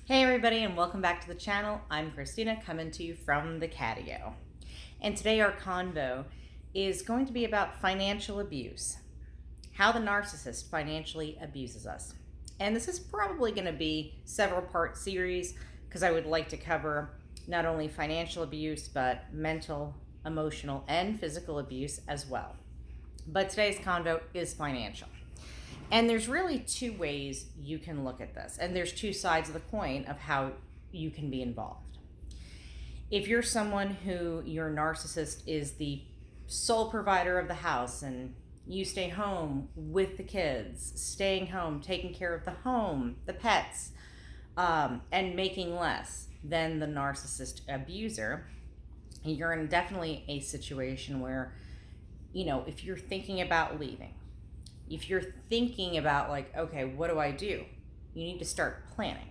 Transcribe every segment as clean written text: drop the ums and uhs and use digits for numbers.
Hey everybody, and welcome back to the channel. I'm Christina, coming to you from the Catio. And today our convo is going to be about financial abuse, how the narcissist financially abuses us. And this is probably going to be several part series because I would like to cover not only financial abuse, but mental, emotional, and physical abuse as well. But today's convo is financial. And there's really two ways you can look at this. And there's two sides of the coin of how you can be involved. If you're someone who your narcissist is the sole provider of the house and you stay home with the kids, staying home, taking care of the home, the pets, and making less than the narcissist abuser, you're in definitely a situation where, if you're thinking about leaving, if you're thinking about okay, what do I do? You need to start planning.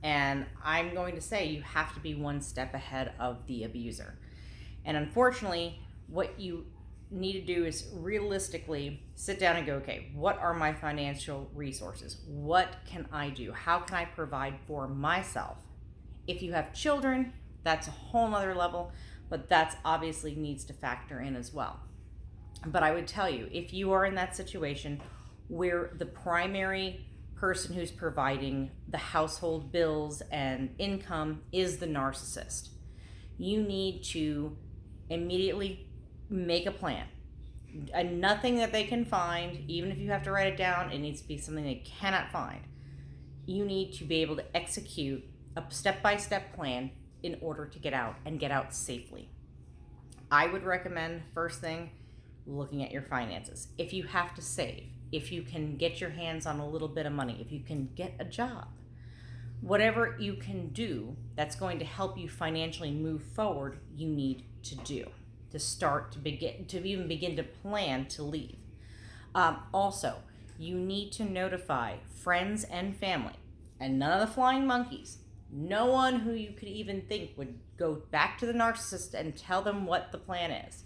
And I'm going to say you have to be one step ahead of the abuser. And unfortunately, what you need to do is realistically sit down and go, okay, what are my financial resources? What can I do? How can I provide for myself? If you have children, that's a whole nother level, but that's obviously needs to factor in as well. But I would tell you, if you are in that situation where the primary person who's providing the household bills and income is the narcissist, you need to immediately make a plan. And nothing that they can find, even if you have to write it down, it needs to be something they cannot find. You need to be able to execute a step-by-step plan in order to get out and get out safely. I would recommend, first thing, looking at your finances. If you have to save, if you can get your hands on a little bit of money, if you can get a job, whatever you can do that's going to help you financially move forward, you need to do to start to begin to plan to leave. Also, you need to notify friends and family, and none of the flying monkeys. No one who you could even think would go back to the narcissist and tell them what the plan is.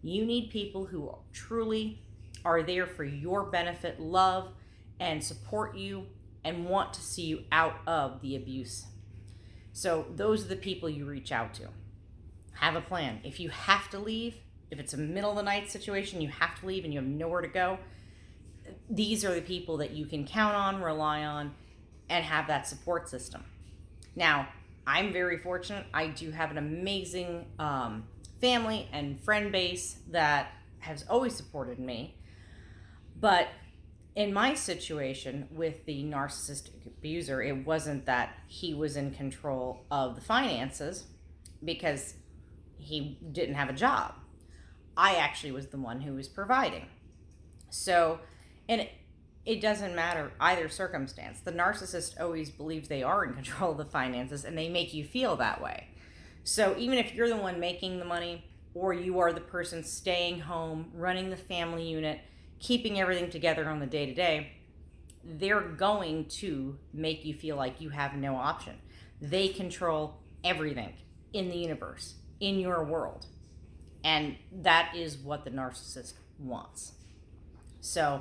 You need people who truly are there for your benefit, love, and support you, and want to see you out of the abuse. So those are the people you reach out to. Have a plan. If you have to leave, if it's a middle of the night situation, you have to leave and you have nowhere to go, these are the people that you can count on, rely on, and have that support system. Now, I'm very fortunate. I do have an amazing family and friend base that has always supported me. But in my situation with the narcissistic abuser, it wasn't that he was in control of the finances because he didn't have a job. I actually was the one who was providing. So, and it doesn't matter either circumstance. The narcissist always believes they are in control of the finances, and they make you feel that way. So even if you're the one making the money, or you are the person staying home, running the family unit, keeping everything together on the day-to-day, they're going to make you feel like you have no option. They control everything in the universe, in your world. And that is what the narcissist wants. So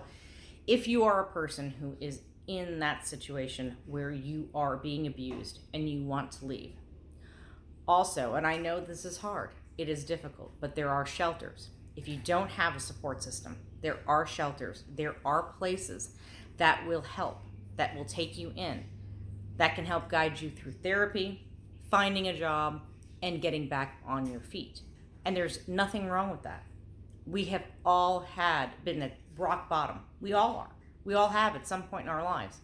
if you are a person who is in that situation where you are being abused and you want to leave, also, and I know this is hard, it is difficult, but there are shelters. If you don't have a support system, there are shelters. There are places that will help, that will take you in, that can help guide you through therapy, finding a job, and getting back on your feet. And there's nothing wrong with that. We have all been at rock bottom. We all are. We all have at some point in our lives.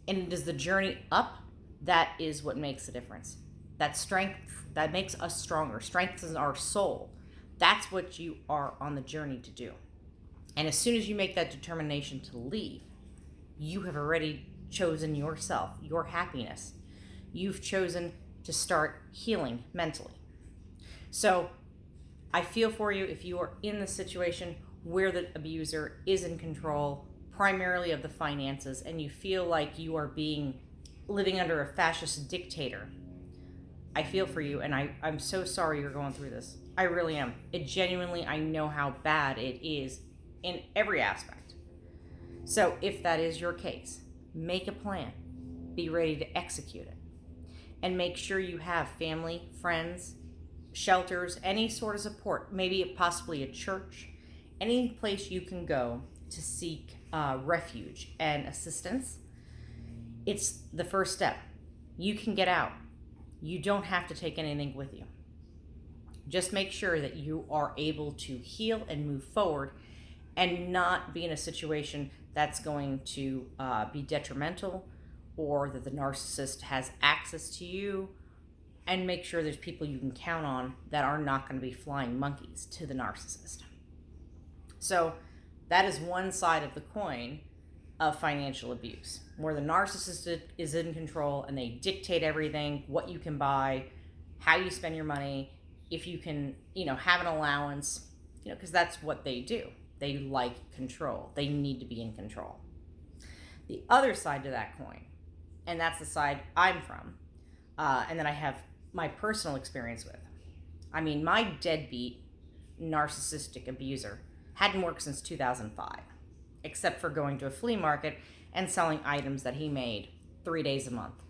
And it is the journey up that is what makes the difference. That strength, that makes us stronger, strengthens our soul. That's what you are on the journey to do. And as soon as you make that determination to leave, you have already chosen yourself, your happiness. You've chosen to start healing mentally. So I feel for you if you are in the situation where the abuser is in control, primarily of the finances, and you feel like you are living under a fascist dictator. I feel for you, and I'm so sorry you're going through this. I really am. I know how bad it is in every aspect. So if that is your case, make a plan. Be ready to execute it. and make sure you have family, friends, shelters, any sort of support, maybe possibly a church, any place you can go to seek refuge and assistance. It's the first step. You can get out. You don't have to take anything with you. Just make sure that you are able to heal and move forward and not be in a situation that's going to be detrimental, or that the narcissist has access to you, and make sure there's people you can count on that are not going to be flying monkeys to the narcissist. So that is one side of the coin of financial abuse, where the narcissist is in control and they dictate everything, what you can buy, how you spend your money, if you can, have an allowance, because that's what they do. They like control. They need to be in control. The other side to that coin, and that's the side I'm from, and that I have my personal experience with. I mean, my deadbeat narcissistic abuser hadn't worked since 2005, except for going to a flea market and selling items that he made 3 days a month.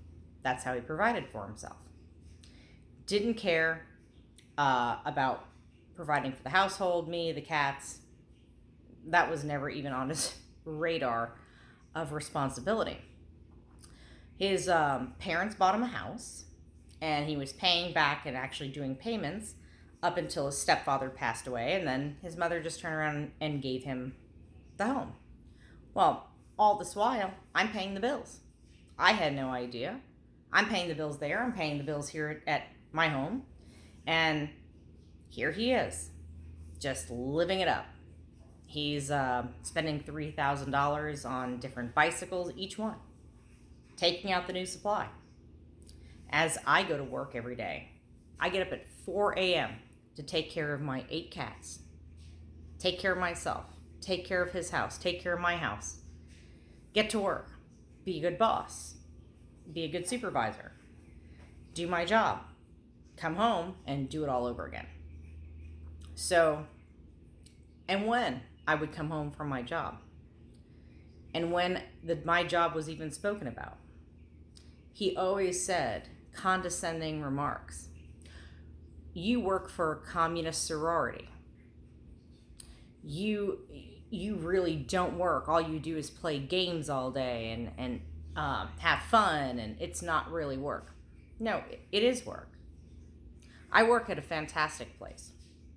That's how he provided for himself. Didn't care about providing for the household, me, the cats. That was never even on his radar of responsibility. His parents bought him a house, and he was paying back and actually doing payments up until his stepfather passed away, and then his mother just turned around and gave him the home. Well, all this while, I'm paying the bills. I had no idea. I'm paying the bills there. I'm paying the bills here at my home. And here he is, just living it up. He's spending $3,000 on different bicycles, each one, taking out the new supply. As I go to work every day, I get up at 4 a.m. to take care of my 8 cats, take care of myself, take care of his house, take care of my house, get to work, be a good boss, be a good supervisor, do my job, come home and do it all over again. So, and when I would come home from my job, and when my job was even spoken about, he always said condescending remarks. You work for a communist sorority. You really don't work. All you do is play games all day and have fun, and it's not really work. No, it is work. I work at a fantastic place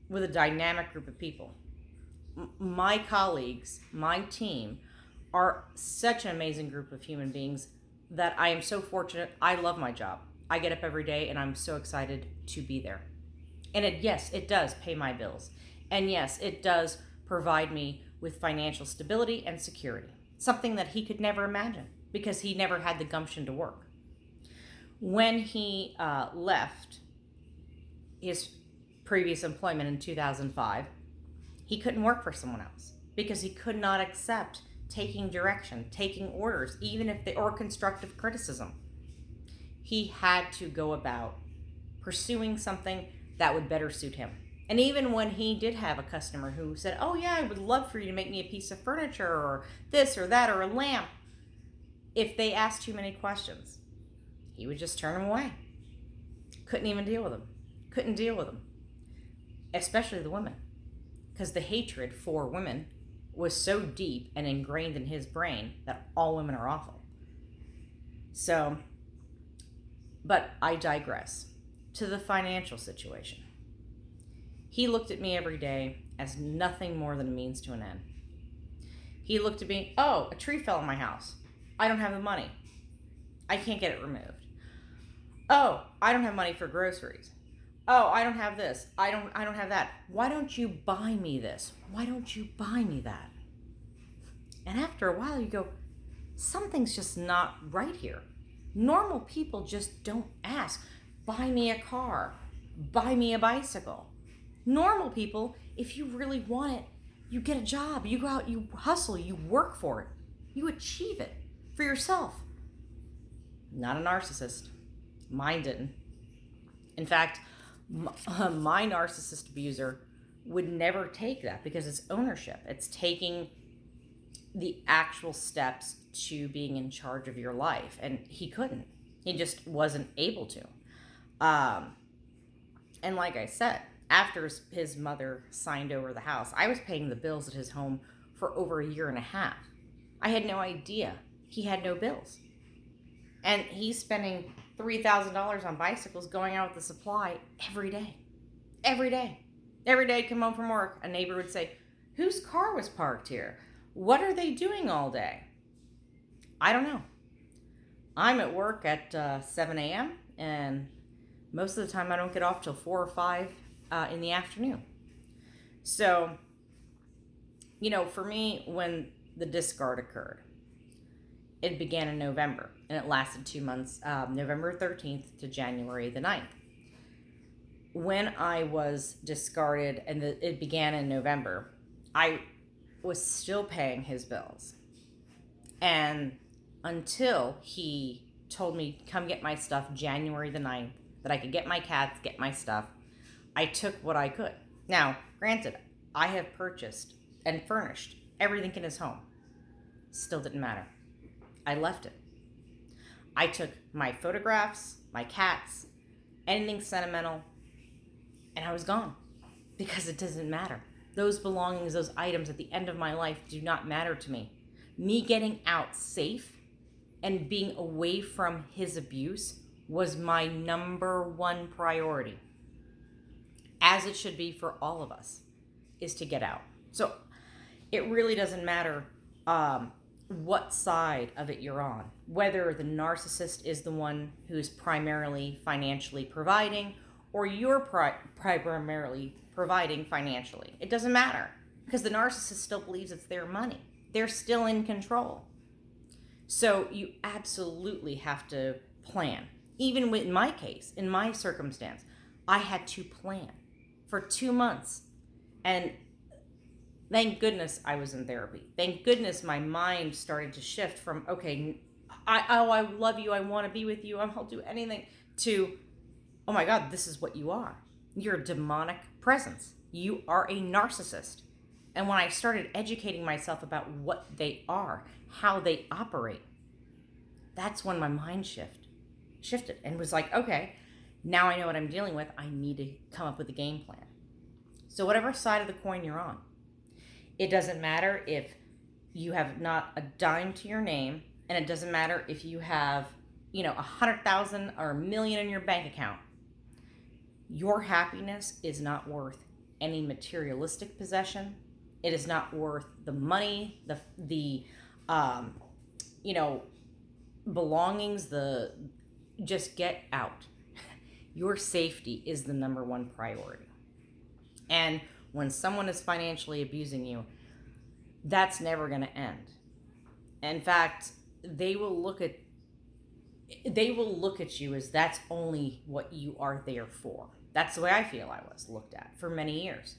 with a dynamic group of people. My colleagues, my team, are such an amazing group of human beings that I am so fortunate. I love my job. I get up every day and I'm so excited to be there. And yes, it does pay my bills. And yes, it does provide me with financial stability and security, something that he could never imagine because he never had the gumption to work. When he left his previous employment in 2005, he couldn't work for someone else because he could not accept taking direction, taking orders, even if or constructive criticism. He had to go about pursuing something that would better suit him. And even when he did have a customer who said, oh yeah, I would love for you to make me a piece of furniture or this or that or a lamp, if they asked too many questions, he would just turn them away. Couldn't even deal with them. Couldn't deal with them. Especially the women. Because the hatred for women was so deep and ingrained in his brain that all women are awful. So, but I digress. To the financial situation. He looked at me every day as nothing more than a means to an end. He looked at me, oh, a tree fell in my house. I don't have the money. I can't get it removed. Oh, I don't have money for groceries. Oh, I don't have this. I don't have that. Why don't you buy me this? Why don't you buy me that? And after a while you go, something's just not right here. Normal people just don't ask, buy me a car, buy me a bicycle. Normal people, if you really want it, you get a job, you go out, you hustle, you work for it, you achieve it for yourself. Not a narcissist. Mine didn't. In fact, my narcissist abuser would never take that because it's ownership. It's taking the actual steps to being in charge of your life, and he couldn't. He just wasn't able to. Um, and like I said, after his mother signed over the house, I was paying the bills at his home for over a year and a half. I had no idea he had no bills. And he's spending $3,000 on bicycles going out with the supply every day. Every day. Every day I come home from work, a neighbor would say, whose car was parked here? What are they doing all day? I don't know. I'm at work at 7 a.m. and most of the time I don't get off till 4 or 5 in the afternoon. So, for me, when the discard occurred, it began in November and it lasted 2 months, November 13th to January the 9th. When I was discarded and it began in November, I was still paying his bills. And until he told me, come get my stuff January the 9th, that I could get my cats, get my stuff, I took what I could. Now, granted, I have purchased and furnished everything in his home. Still didn't matter. I left it. I took my photographs, my cats, anything sentimental, and I was gone because it doesn't matter. Those belongings, those items at the end of my life do not matter to me. Me getting out safe and being away from his abuse was my number one priority, as it should be for all of us, is to get out. So it really doesn't matter what side of it you're on, whether the narcissist is the one who's primarily financially providing or you're primarily providing financially. It doesn't matter because the narcissist still believes it's their money. They're still in control. So you absolutely have to plan. Even in my case, in my circumstance, I had to plan for 2 months. And thank goodness I was in therapy. Thank goodness my mind started to shift from, okay, I love you, I want to be with you, I'll do anything, to, oh my God, this is what you are. You're a demonic presence. You are a narcissist. And when I started educating myself about what they are, how they operate, that's when my mind shifted and was like, okay, now I know what I'm dealing with. I need to come up with a game plan. So whatever side of the coin you're on, it doesn't matter if you have not a dime to your name, and it doesn't matter if you have, 100,000 or $1 million in your bank account. Your happiness is not worth any materialistic possession. It is not worth the money, the belongings, just get out. Your safety is the number one priority. And when someone is financially abusing you, that's never going to end. In fact, they will look at you as that's only what you are there for. That's the way I feel I was looked at for many years.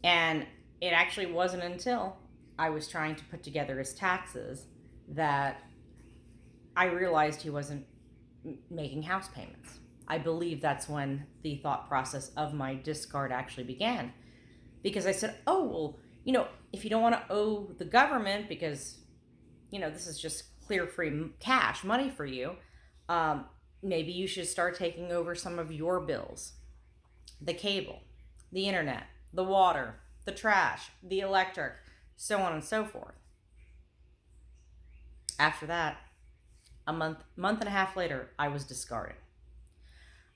And it actually wasn't until I was trying to put together his taxes that I realized he wasn't making house payments. I believe that's when the thought process of my discard actually began. Because I said, oh, well, if you don't want to owe the government because, this is just clear free cash, money for you, maybe you should start taking over some of your bills. The cable, the internet, the water, the trash, the electric, so on and so forth. After that, a month and a half later, I was discarded.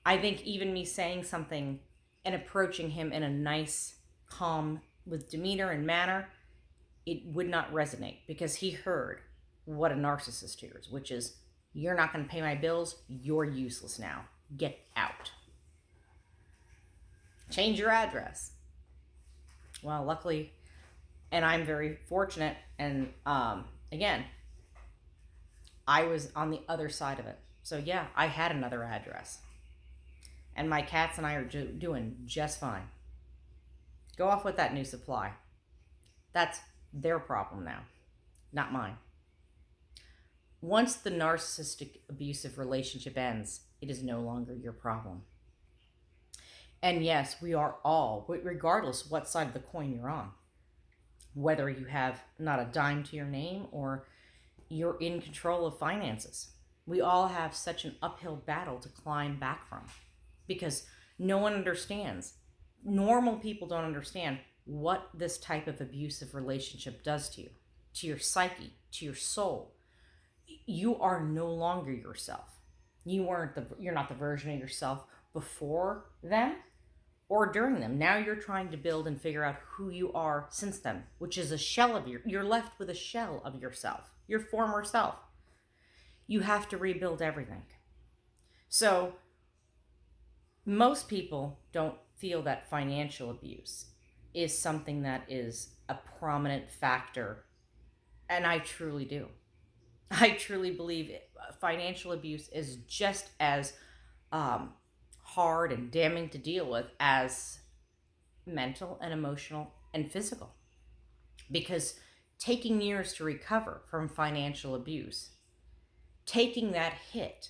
I think even me saying something and approaching him in a nice, calm, with demeanor and manner, it would not resonate because he heard what a narcissist hears, which is, you're not going to pay my bills, you're useless now. Get out. Change your address. Well, luckily, and I'm very fortunate, and again, I was on the other side of it. So yeah, I had another address. And my cats and I are doing just fine. Go off with that new supply. That's their problem now, not mine. Once the narcissistic abusive relationship ends, it is no longer your problem. And yes, we are all, regardless what side of the coin you're on, whether you have not a dime to your name or you're in control of finances. We all have such an uphill battle to climb back from because no one understands. Normal people don't understand what this type of abusive relationship does to your psyche, to your soul. You are no longer yourself. You're not the version of yourself before them or during them. Now you're trying to build and figure out who you are since then, which is a shell of you're left with a shell of yourself, your former self. You have to rebuild everything. So most people don't feel that financial abuse is something that is a prominent factor, and I truly do. I truly believe financial abuse is just as hard and damning to deal with as mental and emotional and physical. Because taking years to recover from financial abuse, taking that hit,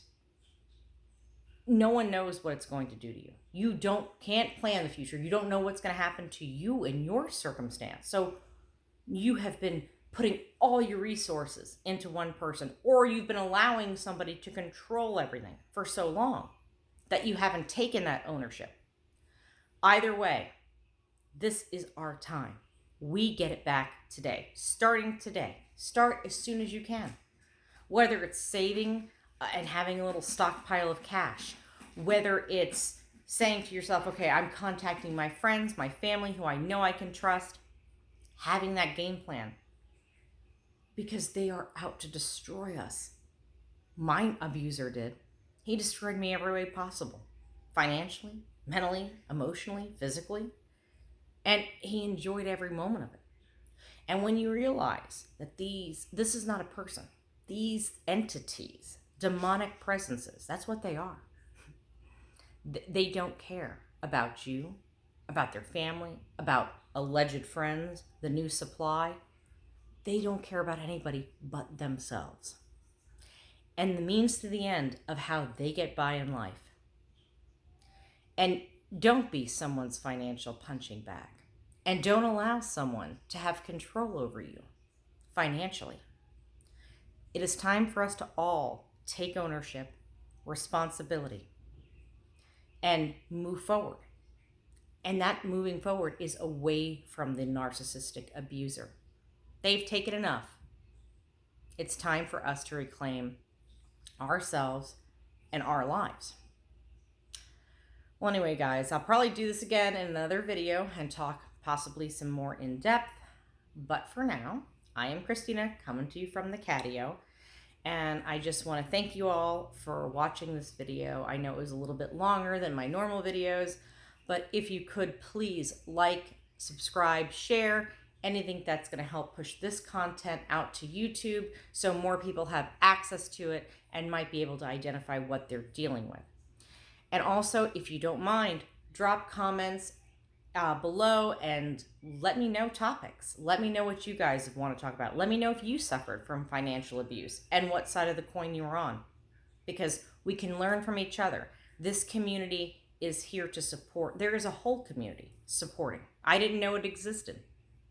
no one knows what it's going to do to you. You can't plan the future. You don't know what's going to happen to you in your circumstance. So you have been putting all your resources into one person, or you've been allowing somebody to control everything for so long that you haven't taken that ownership. Either way, this is our time. We get it back today, starting today. Start as soon as you can. Whether it's saving and having a little stockpile of cash, whether it's saying to yourself, okay, I'm contacting my friends, my family, who I know I can trust, having that game plan, because they are out to destroy us. My abuser did. He destroyed me every way possible, financially, mentally, emotionally, physically, and he enjoyed every moment of it. And when you realize that this is not a person, these entities, demonic presences, that's what they are. They don't care about you, about their family, about alleged friends, the new supply. They don't care about anybody but themselves. And the means to the end of how they get by in life. And don't be someone's financial punching bag. And don't allow someone to have control over you financially. It is time for us to all take ownership, responsibility, and move forward. And that moving forward is away from the narcissistic abuser. They've taken enough. It's time for us to reclaim ourselves and our lives. Well, anyway, guys, I'll probably do this again in another video and talk possibly some more in depth. But for now, I am Christina, coming to you from the Catio. And I just want to thank you all for watching this video. I know it was a little bit longer than my normal videos, but if you could please like, subscribe, share, anything that's going to help push this content out to YouTube so more people have access to it and might be able to identify what they're dealing with. And also, if you don't mind, drop comments below and let me know topics. Let me know what you guys want to talk about. Let me know if you suffered from financial abuse and what side of the coin you were on, because we can learn from each other. This community is here to support. There is a whole community supporting. I didn't know it existed.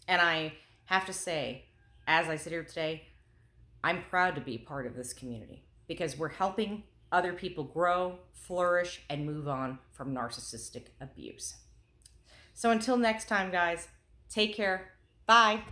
And I have to say, as I sit here today, I'm proud to be part of this community because we're helping other people grow, flourish, and move on from narcissistic abuse. So until next time, guys, take care. Bye.